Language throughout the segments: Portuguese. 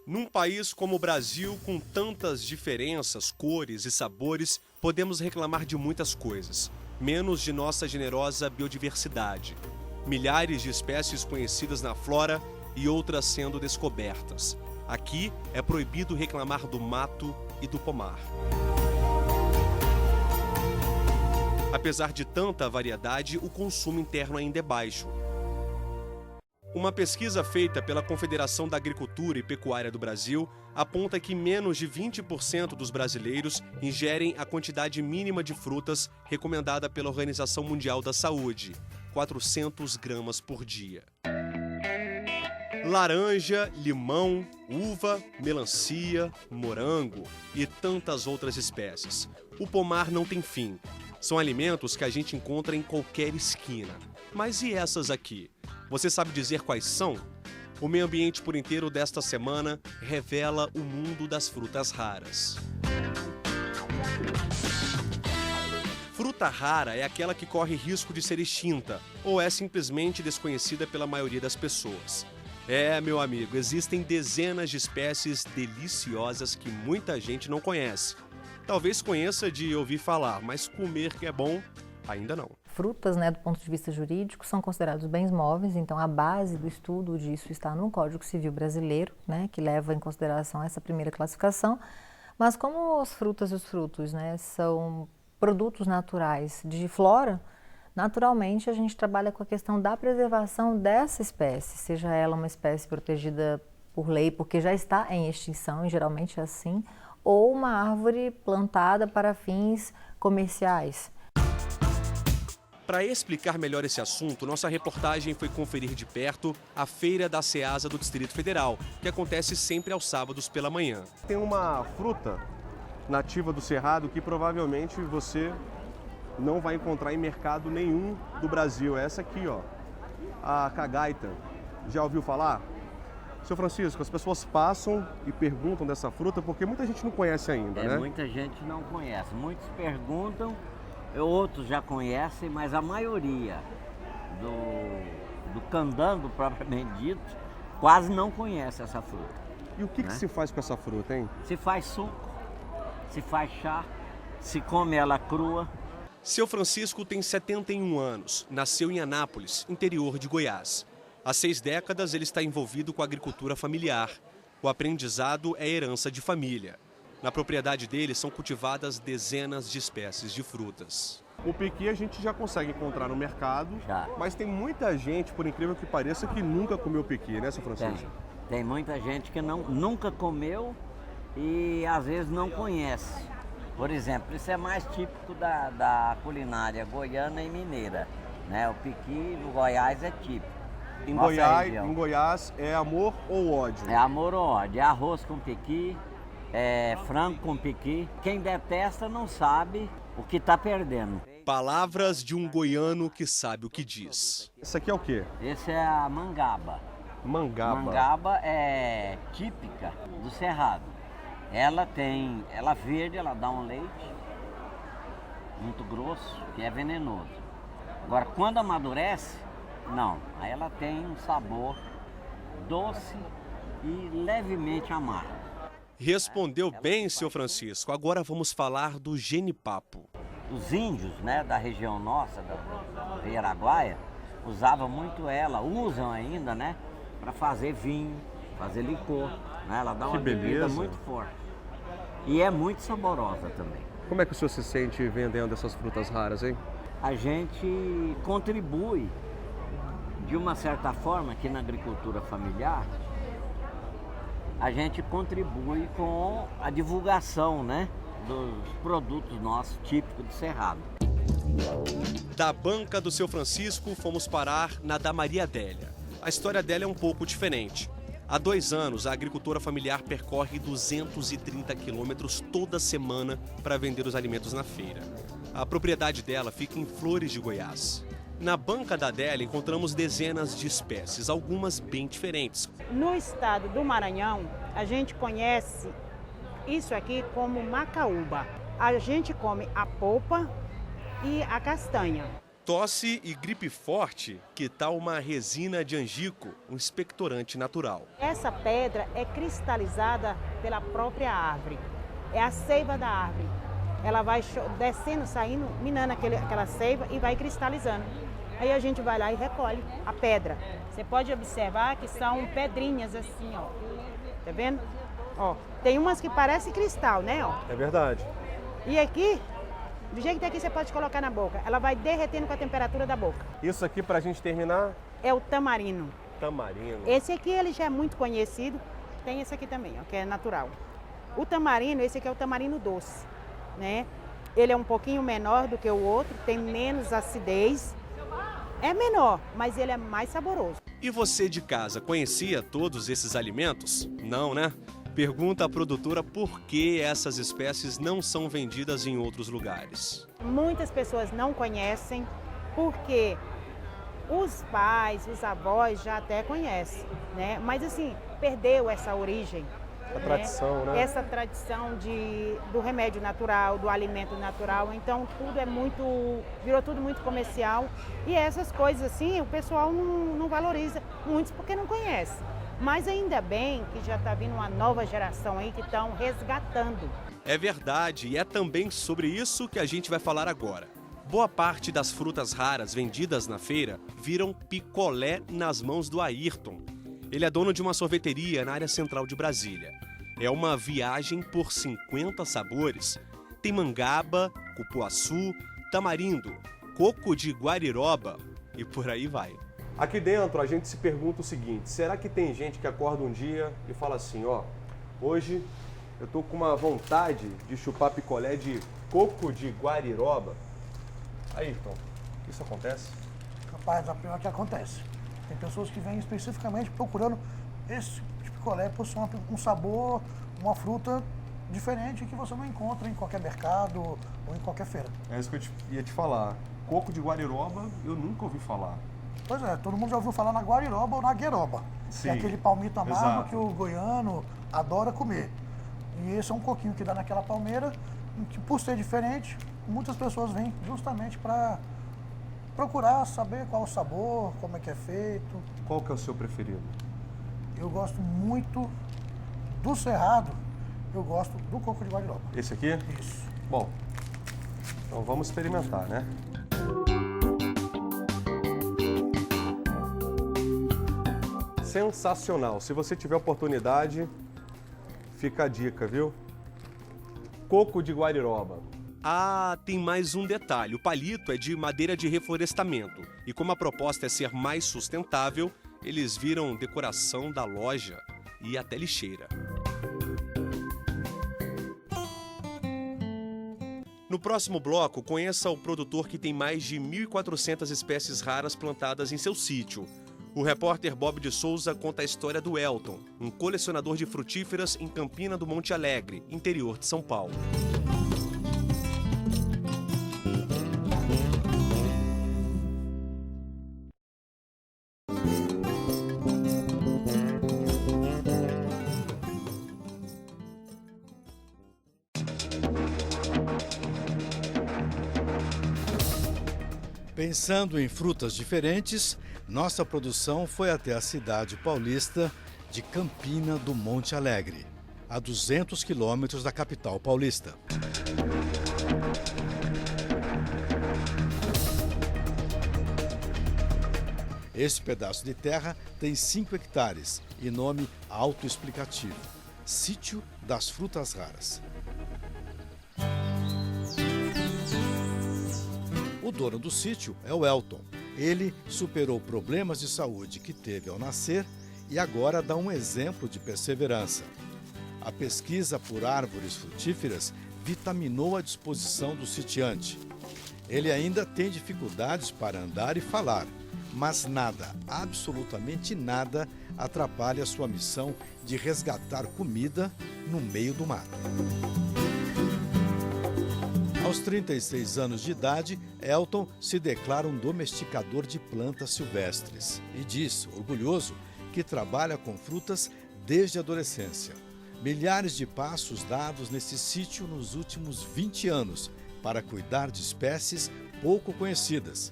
Num país como o Brasil, com tantas diferenças, cores e sabores, podemos reclamar de muitas coisas, menos de nossa generosa biodiversidade. Milhares de espécies conhecidas na flora e outras sendo descobertas. Aqui é proibido reclamar do mato e do pomar. Apesar de tanta variedade, o consumo interno ainda é baixo. Uma pesquisa feita pela Confederação da Agricultura e Pecuária do Brasil aponta que menos de 20% dos brasileiros ingerem a quantidade mínima de frutas recomendada pela Organização Mundial da Saúde, 400 gramas por dia. Laranja, limão, uva, melancia, morango e tantas outras espécies. O pomar não tem fim. São alimentos que a gente encontra em qualquer esquina. Mas e essas aqui? Você sabe dizer quais são? O Meio Ambiente por Inteiro desta semana revela o mundo das frutas raras. Fruta rara é aquela que corre risco de ser extinta ou é simplesmente desconhecida pela maioria das pessoas. Meu amigo, existem dezenas de espécies deliciosas que muita gente não conhece. Talvez conheça de ouvir falar, mas comer que é bom, ainda não. Frutas, do ponto de vista jurídico, são considerados bens móveis, então a base do estudo disso está no Código Civil Brasileiro, que leva em consideração essa primeira classificação. Mas como as frutas e os frutos são produtos naturais de flora, naturalmente a gente trabalha com a questão da preservação dessa espécie, seja ela uma espécie protegida por lei, porque já está em extinção, e geralmente é assim, ou uma árvore plantada para fins comerciais. Para explicar melhor esse assunto, nossa reportagem foi conferir de perto a Feira da Ceasa do Distrito Federal, que acontece sempre aos sábados pela manhã. Tem uma fruta nativa do Cerrado que provavelmente você não vai encontrar em mercado nenhum do Brasil. É essa aqui, ó, a cagaita. Já ouviu falar? Seu Francisco, as pessoas passam e perguntam dessa fruta porque muita gente não conhece ainda, né? Muita gente não conhece. Muitos perguntam, outros já conhecem, mas a maioria do candangro propriamente dito quase não conhece essa fruta. E o que se faz com essa fruta, hein? Se faz suco, se faz chá, se come ela crua. Seu Francisco tem 71 anos, nasceu em Anápolis, interior de Goiás. Há 6 décadas ele está envolvido com a agricultura familiar. O aprendizado é herança de família. Na propriedade dele são cultivadas dezenas de espécies de frutas. O piqui a gente já consegue encontrar no mercado, mas tem muita gente, por incrível que pareça, que nunca comeu piqui, né, seu Francisco? Tem muita gente que nunca comeu e às vezes não conhece. Por exemplo, isso é mais típico da culinária goiana e mineira, O piqui no Goiás é típico. Em Goiás é amor ou ódio? É amor ou ódio, é arroz com piqui, é frango com piqui. Quem detesta não sabe o que está perdendo. Palavras de um goiano que sabe o que diz. Isso aqui é o quê? Esse é a mangaba. Mangaba? Mangaba é típica do Cerrado. Ela verde, ela dá um leite muito grosso, que é venenoso. Agora, quando amadurece, não. Aí ela tem um sabor doce e levemente amargo. Respondeu bem, seu Francisco. Agora vamos falar do genipapo. Os índios, da região nossa, da Araguaia, usavam muito ela, usam ainda, para fazer vinho, fazer licor. Ela dá uma bebida muito forte. E é muito saborosa também. Como é que o senhor se sente vendendo essas frutas raras, hein? A gente contribui, de uma certa forma, aqui na agricultura familiar, a gente contribui com a divulgação, dos produtos nossos típicos do Cerrado. Da banca do seu Francisco, fomos parar na da Maria Adélia. A história dela é um pouco diferente. Há 2 anos, a agricultora familiar percorre 230 quilômetros toda semana para vender os alimentos na feira. A propriedade dela fica em Flores de Goiás. Na banca da Adélia encontramos dezenas de espécies, algumas bem diferentes. No estado do Maranhão, a gente conhece isso aqui como macaúba. A gente come a polpa e a castanha. Tosse e gripe forte, que tal uma resina de angico, um expectorante natural? Essa pedra é cristalizada pela própria árvore. É a seiva da árvore. Ela vai descendo, saindo, minando aquela seiva e vai cristalizando. Aí a gente vai lá e recolhe a pedra. Você pode observar que são pedrinhas assim, ó. Tá vendo? Ó, tem umas que parecem cristal, né? Ó. É verdade. E aqui, do jeito que tá aqui, você pode colocar na boca. Ela vai derretendo com a temperatura da boca. Isso aqui, pra gente terminar, É o tamarino. tamarino. Esse aqui ele já é muito conhecido. Tem esse aqui também, ó, que é natural. O tamarino, esse aqui é o tamarino doce, né? Ele é um pouquinho menor do que o outro, tem menos acidez. É menor, mas ele é mais saboroso. E você de casa conhecia todos esses alimentos? Não, né? Pergunta à produtora por que essas espécies não são vendidas em outros lugares. Muitas pessoas não conhecem porque os pais, os avós já até conhecem, né? Mas assim, perdeu essa origem. A tradição, né? Essa tradição do remédio natural, do alimento natural. Então tudo virou tudo muito comercial. E essas coisas assim, o pessoal não valoriza, muitos porque não conhece. Mas ainda bem que já está vindo uma nova geração aí que estão resgatando. É verdade, e é também sobre isso que a gente vai falar agora. Boa parte das frutas raras vendidas na feira viram picolé nas mãos do Ayrton. Ele é dono de uma sorveteria na área central de Brasília. É uma viagem por 50 sabores. Tem mangaba, cupuaçu, tamarindo, coco de guariroba e por aí vai. Aqui dentro a gente se pergunta o seguinte, será que tem gente que acorda um dia e fala assim, ó, hoje eu tô com uma vontade de chupar picolé de coco de guariroba? Ayrton, isso acontece? Rapaz, é pior que acontece. Tem pessoas que vêm especificamente procurando esse picolé por ser um sabor, uma fruta diferente que você não encontra em qualquer mercado ou em qualquer feira. É isso que eu ia te falar. Coco de guariroba eu nunca ouvi falar. Pois é, todo mundo já ouviu falar na guariroba ou na gueroba. Sim, que é aquele palmito amargo exato. que o goiano adora comer. E esse é um coquinho que dá naquela palmeira, que por ser diferente, muitas pessoas vêm justamente para procurar saber qual o sabor, como é que é feito. Qual que é o seu preferido? Eu gosto muito do cerrado, eu gosto do coco de guariroba. Esse aqui? Isso. Bom, então vamos experimentar, né? Sensacional. Se você tiver oportunidade, fica a dica, viu? Coco de guariroba. Ah, tem mais um detalhe. O palito é de madeira de reflorestamento. E como a proposta é ser mais sustentável, eles viram decoração da loja e até lixeira. No próximo bloco, conheça o produtor que tem mais de 1.400 espécies raras plantadas em seu sítio. O repórter Bob de Souza conta a história do Elton, um colecionador de frutíferas em Campina do Monte Alegre, interior de São Paulo. Pensando em frutas diferentes, nossa produção foi até a cidade paulista de Campina do Monte Alegre, a 200 quilômetros da capital paulista. Esse pedaço de terra tem 5 hectares e nome autoexplicativo: Sítio das Frutas Raras. O dono do sítio é o Elton. Ele superou problemas de saúde que teve ao nascer e agora dá um exemplo de perseverança. A pesquisa por árvores frutíferas vitaminou a disposição do sitiante. Ele ainda tem dificuldades para andar e falar, mas nada, absolutamente nada, atrapalha sua missão de resgatar comida no meio do mato. Aos 36 anos de idade, Elton se declara um domesticador de plantas silvestres e diz, orgulhoso, que trabalha com frutas desde a adolescência. Milhares de passos dados nesse sítio nos últimos 20 anos para cuidar de espécies pouco conhecidas.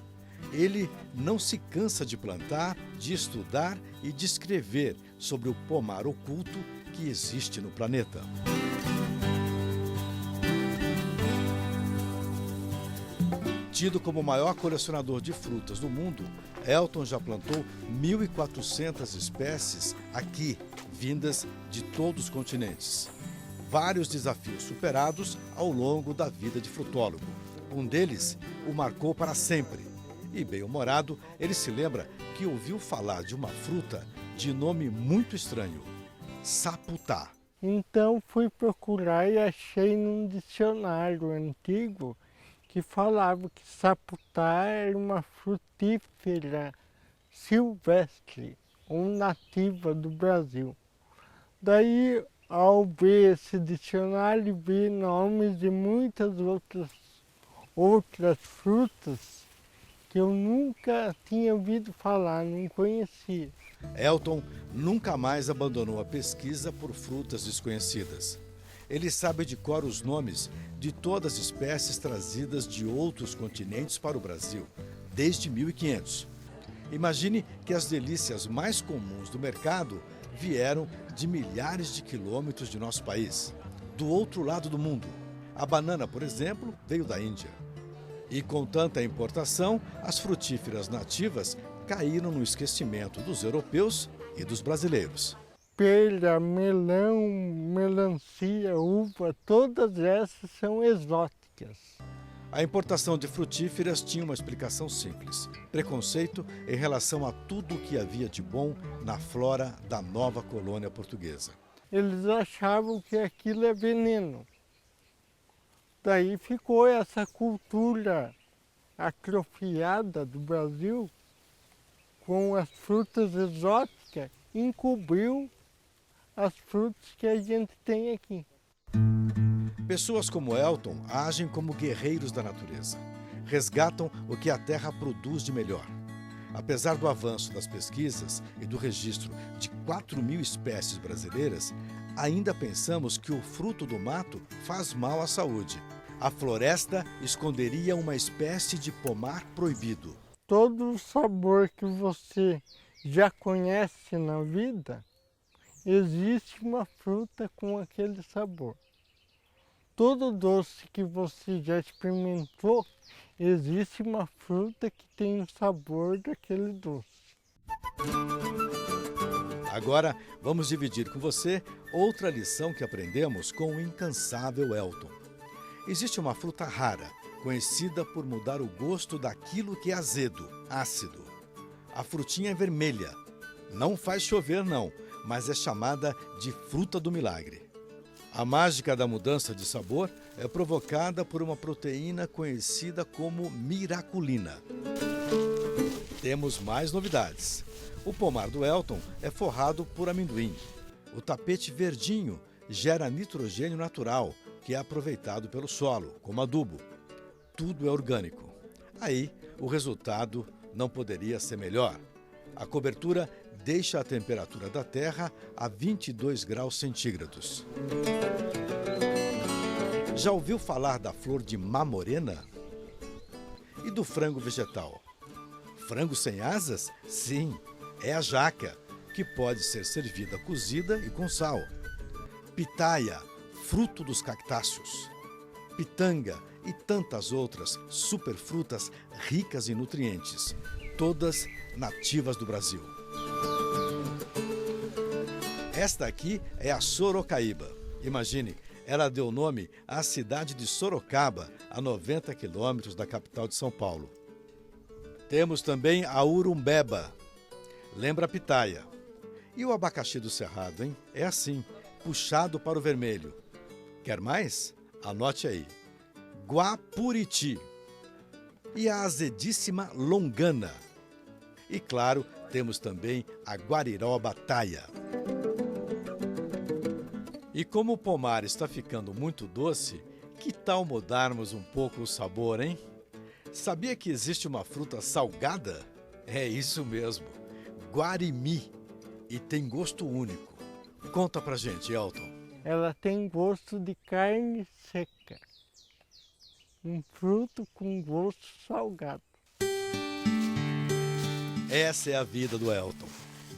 Ele não se cansa de plantar, de estudar e de escrever sobre o pomar oculto que existe no planeta. Tido como o maior colecionador de frutas do mundo, Elton já plantou 1.400 espécies aqui, vindas de todos os continentes. Vários desafios superados ao longo da vida de frutólogo. Um deles o marcou para sempre. E bem-humorado, ele se lembra que ouviu falar de uma fruta de nome muito estranho, saputá. Então fui procurar e achei num dicionário antigo que falava que saputá era uma frutífera silvestre ou nativa do Brasil. Daí, ao ver esse dicionário, vi nomes de muitas outras frutas que eu nunca tinha ouvido falar, não conhecia. Elton nunca mais abandonou a pesquisa por frutas desconhecidas. Ele sabe de cor os nomes de todas as espécies trazidas de outros continentes para o Brasil, desde 1500. Imagine que as delícias mais comuns do mercado vieram de milhares de quilômetros de nosso país, do outro lado do mundo. A banana, por exemplo, veio da Índia. E com tanta importação, as frutíferas nativas caíram no esquecimento dos europeus e dos brasileiros. Pera, melão, melancia, uva, todas essas são exóticas. A importação de frutíferas tinha uma explicação simples: preconceito em relação a tudo o que havia de bom na flora da nova colônia portuguesa. Eles achavam que aquilo é veneno. Daí ficou essa cultura atrofiada do Brasil com as frutas exóticas, encobriu as frutas que a gente tem aqui. Pessoas como Elton agem como guerreiros da natureza. Resgatam o que a terra produz de melhor. Apesar do avanço das pesquisas e do registro de 4.000 espécies brasileiras, ainda pensamos que o fruto do mato faz mal à saúde. A floresta esconderia uma espécie de pomar proibido. Todo o sabor que você já conhece na vida, existe uma fruta com aquele sabor. Todo doce que você já experimentou, existe uma fruta que tem o sabor daquele doce. Agora, vamos dividir com você outra lição que aprendemos com o incansável Elton. Existe uma fruta rara, conhecida por mudar o gosto daquilo que é azedo, ácido. A frutinha é vermelha. Não faz chover, não, mas é chamada de fruta do milagre. A mágica da mudança de sabor é provocada por uma proteína conhecida como miraculina. Temos mais novidades. O pomar do Elton é forrado por amendoim. O tapete verdinho gera nitrogênio natural, que é aproveitado pelo solo, como adubo. Tudo é orgânico. Aí, o resultado não poderia ser melhor. A cobertura deixa a temperatura da terra a 22 graus centígrados. Já ouviu falar da flor de mamorena? E do frango vegetal? Frango sem asas? Sim, é a jaca, que pode ser servida cozida e com sal. Pitaia, fruto dos cactáceos. Pitanga e tantas outras superfrutas ricas em nutrientes, todas nativas do Brasil. Esta aqui é a Sorocaíba. Imagine, ela deu nome à cidade de Sorocaba, a 90 quilômetros da capital de São Paulo. Temos também a urumbeba. Lembra a pitaia. E o abacaxi do Cerrado, hein? É assim, puxado para o vermelho. Quer mais? Anote aí. Guapuriti. E a azedíssima longana. E claro, temos também a guarirobataia. E como o pomar está ficando muito doce, que tal mudarmos um pouco o sabor, hein? Sabia que existe uma fruta salgada? É isso mesmo, guarimi. E tem gosto único. Conta pra gente, Elton. Ela tem gosto de carne seca. Um fruto com gosto salgado. Essa é a vida do Elton.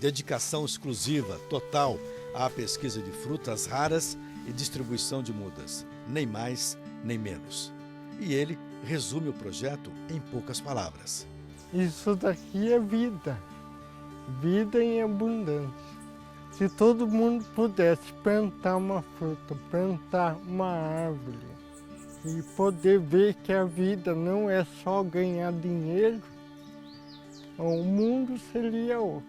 Dedicação exclusiva, total, à pesquisa de frutas raras e distribuição de mudas. Nem mais, nem menos. E ele resume o projeto em poucas palavras. Isso daqui é vida. Vida em abundância. Se todo mundo pudesse plantar uma fruta, plantar uma árvore e poder ver que a vida não é só ganhar dinheiro, o mundo seria outro.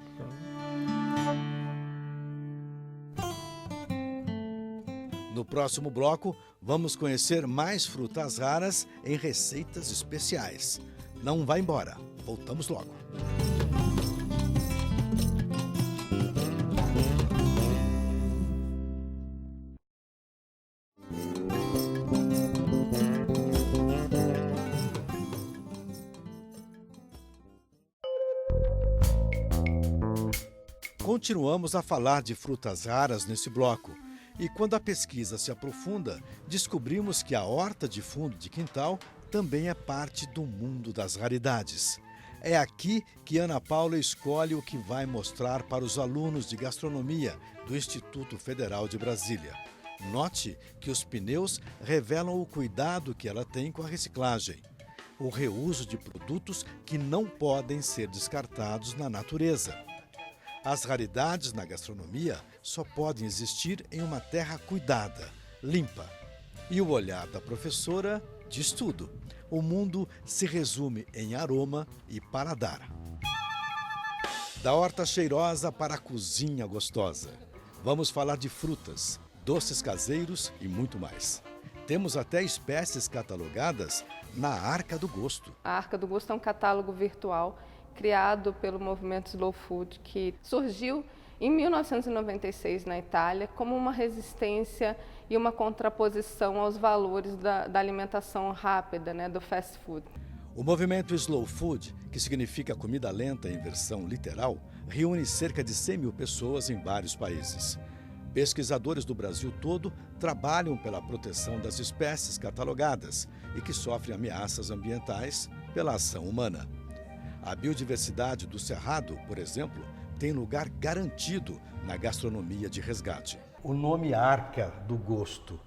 No próximo bloco, vamos conhecer mais frutas raras em receitas especiais. Não vá embora, voltamos logo. Continuamos a falar de frutas raras nesse bloco. E quando a pesquisa se aprofunda, descobrimos que a horta de fundo de quintal também é parte do mundo das raridades. É aqui que Ana Paula escolhe o que vai mostrar para os alunos de gastronomia do Instituto Federal de Brasília. Note que os pneus revelam o cuidado que ela tem com a reciclagem, o reuso de produtos que não podem ser descartados na natureza. As raridades na gastronomia só podem existir em uma terra cuidada, limpa. E o olhar da professora diz tudo. O mundo se resume em aroma e paladar. Da horta cheirosa para a cozinha gostosa. Vamos falar de frutas, doces caseiros e muito mais. Temos até espécies catalogadas na Arca do Gosto. A Arca do Gosto é um catálogo virtual criado pelo movimento Slow Food, que surgiu em 1996 na Itália como uma resistência e uma contraposição aos valores da alimentação rápida, do fast food. O movimento Slow Food, que significa comida lenta em versão literal, reúne cerca de 100 mil pessoas em vários países. Pesquisadores do Brasil todo trabalham pela proteção das espécies catalogadas e que sofrem ameaças ambientais pela ação humana. A biodiversidade do Cerrado, por exemplo, tem lugar garantido na gastronomia de resgate. O nome Arca do Gosto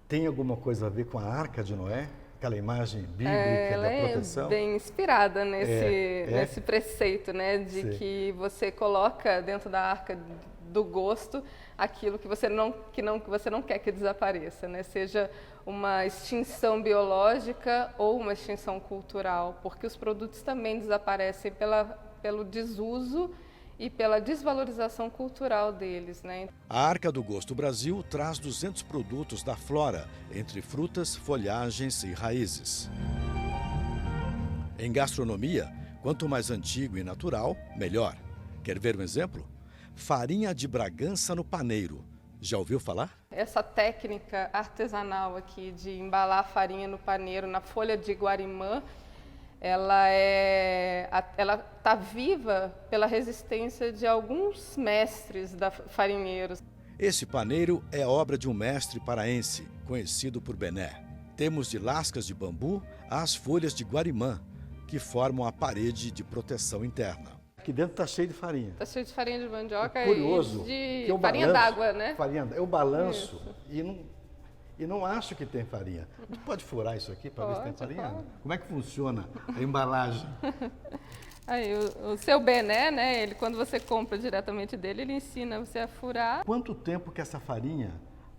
tem alguma coisa a ver com a Arca de Noé? Aquela imagem bíblica da proteção? É bem inspirada nesse preceito, de que você coloca dentro da Arca do Gosto aquilo que você não quer que desapareça, seja uma extinção biológica ou uma extinção cultural, porque os produtos também desaparecem pelo desuso e pela desvalorização cultural deles. A Arca do Gosto Brasil traz 200 produtos da flora, entre frutas, folhagens e raízes. Em gastronomia, quanto mais antigo e natural, melhor. Quer ver um exemplo? Farinha de Bragança no paneiro. Já ouviu falar? Essa técnica artesanal aqui de embalar a farinha no paneiro, na folha de guarimã, ela está viva pela resistência de alguns mestres farinheiros. Esse paneiro é obra de um mestre paraense, conhecido por Bené. Temos de lascas de bambu às folhas de guarimã, que formam a parede de proteção interna. Aqui dentro está cheio de farinha. Está cheio de farinha de mandioca curioso, e de farinha d'água, Eu balanço e não acho que tem farinha. A gente pode furar isso aqui para ver se tem farinha? Pode. Como é que funciona a embalagem? Aí, o seu Bené, ele, quando você compra diretamente dele, ele ensina você a furar. Quanto tempo que essa farinha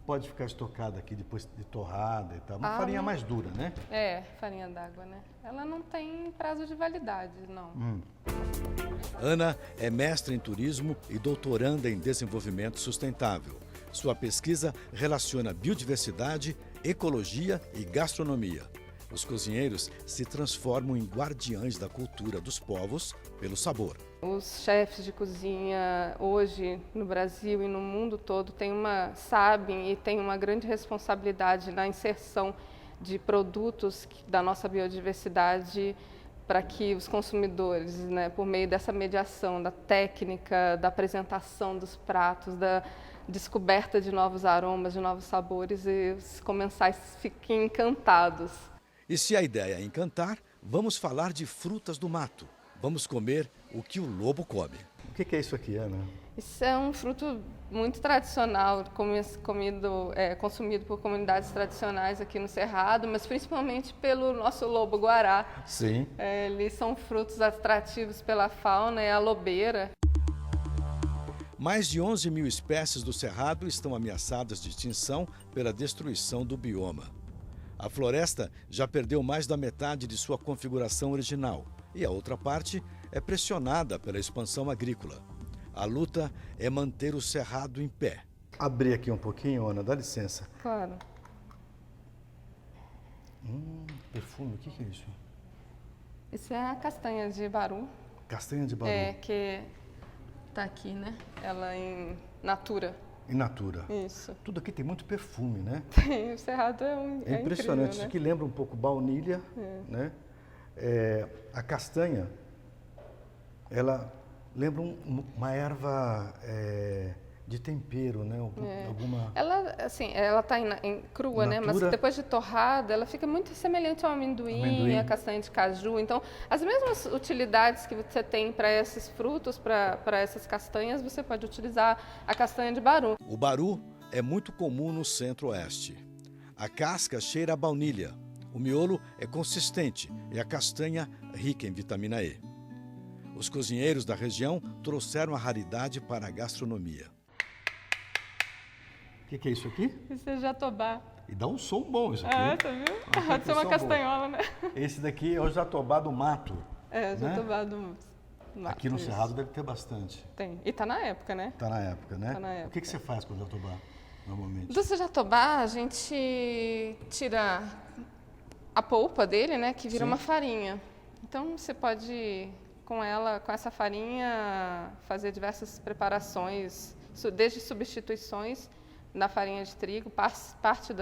pode ficar estocada aqui depois de torrada e tal? Uma farinha mais dura, né? É, farinha d'água, Ela não tem prazo de validade, não. Ana é mestre em turismo e doutoranda em desenvolvimento sustentável. Sua pesquisa relaciona biodiversidade, ecologia e gastronomia. Os cozinheiros se transformam em guardiães da cultura dos povos pelo sabor. Os chefes de cozinha hoje no Brasil e no mundo todo sabem e têm uma grande responsabilidade na inserção de produtos da nossa biodiversidade para que os consumidores, por meio dessa mediação, da técnica, da apresentação dos pratos, da descoberta de novos aromas, de novos sabores, e os comensais fiquem encantados. E se a ideia é encantar, vamos falar de frutas do mato. Vamos comer o que o lobo come. O que é isso aqui, Ana? Isso é um fruto muito tradicional, consumido por comunidades tradicionais aqui no Cerrado, mas principalmente pelo nosso lobo-guará. Sim. Eles são frutos atrativos pela fauna, é a lobeira. Mais de 11 mil espécies do Cerrado estão ameaçadas de extinção pela destruição do bioma. A floresta já perdeu mais da metade de sua configuração original e a outra parte é pressionada pela expansão agrícola. A luta é manter o Cerrado em pé. Abrir aqui um pouquinho, Ana, dá licença. Claro. Perfume, o que é isso? Isso é a castanha de baru. Castanha de baru. Que tá aqui, né? Ela em natura. In natura. Isso. Tudo aqui tem muito perfume, né? Tem, o Cerrado é impressionante. incrível, né? Isso aqui lembra um pouco baunilha, né? A castanha, ela lembra uma erva de tempero, né? Ela tá crua, né? Mas depois de torrada, ela fica muito semelhante ao amendoim, a castanha de caju. Então, as mesmas utilidades que você tem para esses frutos, para essas castanhas, você pode utilizar a castanha de baru. O baru é muito comum no centro-oeste. A casca cheira a baunilha, o miolo é consistente e a castanha rica em vitamina E. Os cozinheiros da região trouxeram a raridade para a gastronomia. O que é isso aqui? Isso é jatobá. E dá um som bom isso aqui. Tá viu? Pode ser uma castanhola, né? Esse daqui é o jatobá do mato. O jatobá do mato. Aqui no Cerrado deve ter bastante. Tem. E tá na época, né? Tá na época, né? Tá na época. O que você faz com o jatobá, normalmente? Do jatobá, a gente tira a polpa dele, né? Que vira uma farinha. Então, você pode, com essa farinha, fazer diversas preparações, desde substituições na farinha de trigo, parte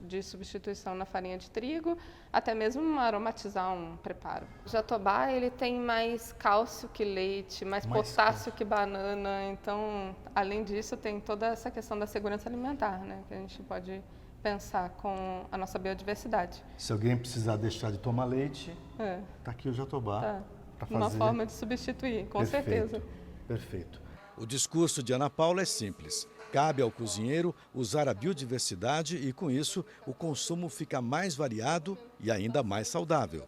de substituição na farinha de trigo, até mesmo aromatizar um preparo. O jatobá, ele tem mais cálcio que leite, mais potássio que banana, então, além disso, tem toda essa questão da segurança alimentar, né, que a gente pode pensar com a nossa biodiversidade. Se alguém precisar deixar de tomar leite, tá aqui o jatobá para fazer. Uma forma de substituir, com certeza. Perfeito. O discurso de Ana Paula é simples. Cabe ao cozinheiro usar a biodiversidade e, com isso, o consumo fica mais variado e ainda mais saudável.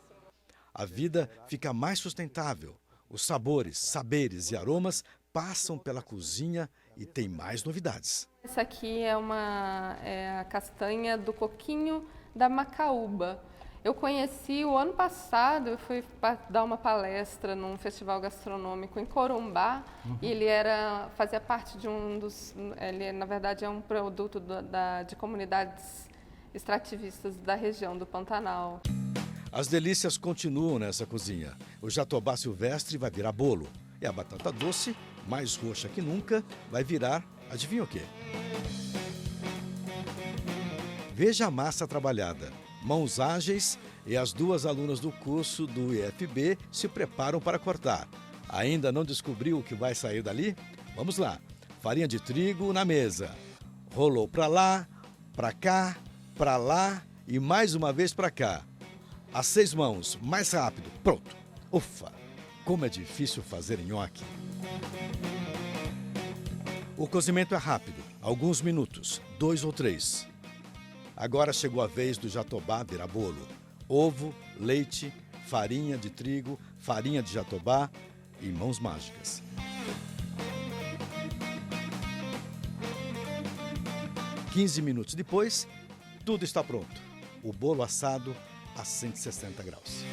A vida fica mais sustentável. Os sabores, saberes e aromas passam pela cozinha e tem mais novidades. Essa aqui é a castanha do coquinho da macaúba. Eu conheci o ano passado, eu fui dar uma palestra num festival gastronômico em Corumbá, e ele fazia parte de ele na verdade é um produto de comunidades extrativistas da região do Pantanal. As delícias continuam nessa cozinha. O jatobá silvestre vai virar bolo. E a batata doce, mais roxa que nunca, vai virar, adivinha o quê? Veja a massa trabalhada. Mãos ágeis e as duas alunas do curso do IFB se preparam para cortar. Ainda não descobriu o que vai sair dali? Vamos lá. Farinha de trigo na mesa. Rolou para lá, para cá, para lá e mais uma vez para cá. As 6 mãos, mais rápido. Pronto. Ufa! Como é difícil fazer nhoque. O cozimento é rápido, alguns minutos, 2 ou 3. Agora chegou a vez do jatobá virar bolo. Ovo, leite, farinha de trigo, farinha de jatobá e mãos mágicas. "15 minutos depois, tudo está pronto. O bolo assado a 160 graus.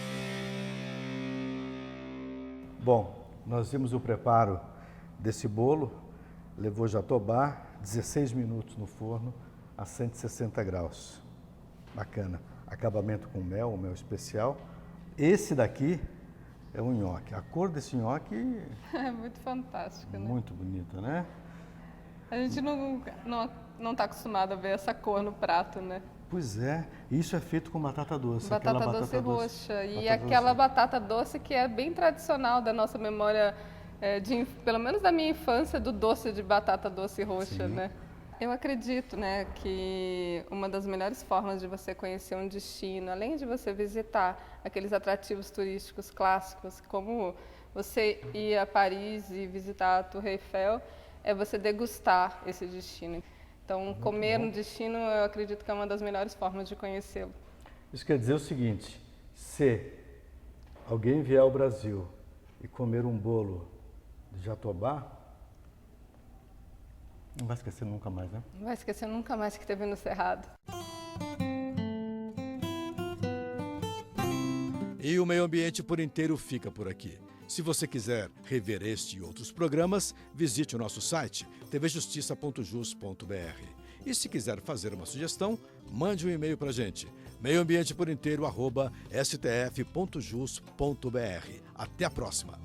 Bom, nós vimos o preparo desse bolo. Levou jatobá, 16 minutos no forno, a 160 graus. Bacana. Acabamento com mel, um mel especial. Esse daqui é um nhoque. A cor desse nhoque é muito fantástica, né? Muito bonita, né? A gente não está acostumado a ver essa cor no prato, né? Pois é. Isso é feito com batata doce. Batata doce roxa. E aquela batata doce que é bem tradicional da nossa memória, pelo menos da minha infância, do doce de batata doce roxa, né? Eu acredito, né, que uma das melhores formas de você conhecer um destino, além de você visitar aqueles atrativos turísticos clássicos, como você ir a Paris e visitar a Torre Eiffel, é você degustar esse destino. Então, comer no destino, eu acredito que é uma das melhores formas de conhecê-lo. Isso quer dizer o seguinte, se alguém vier ao Brasil e comer um bolo de Jatobá, não vai esquecer nunca mais, né? Não vai esquecer nunca mais que teve no Cerrado. E o Meio Ambiente por Inteiro fica por aqui. Se você quiser rever este e outros programas, visite o nosso site tvjustiça.jus.br. E se quiser fazer uma sugestão, mande um e-mail para a gente, meioambienteporinteiro@stf.jus.br. Até a próxima!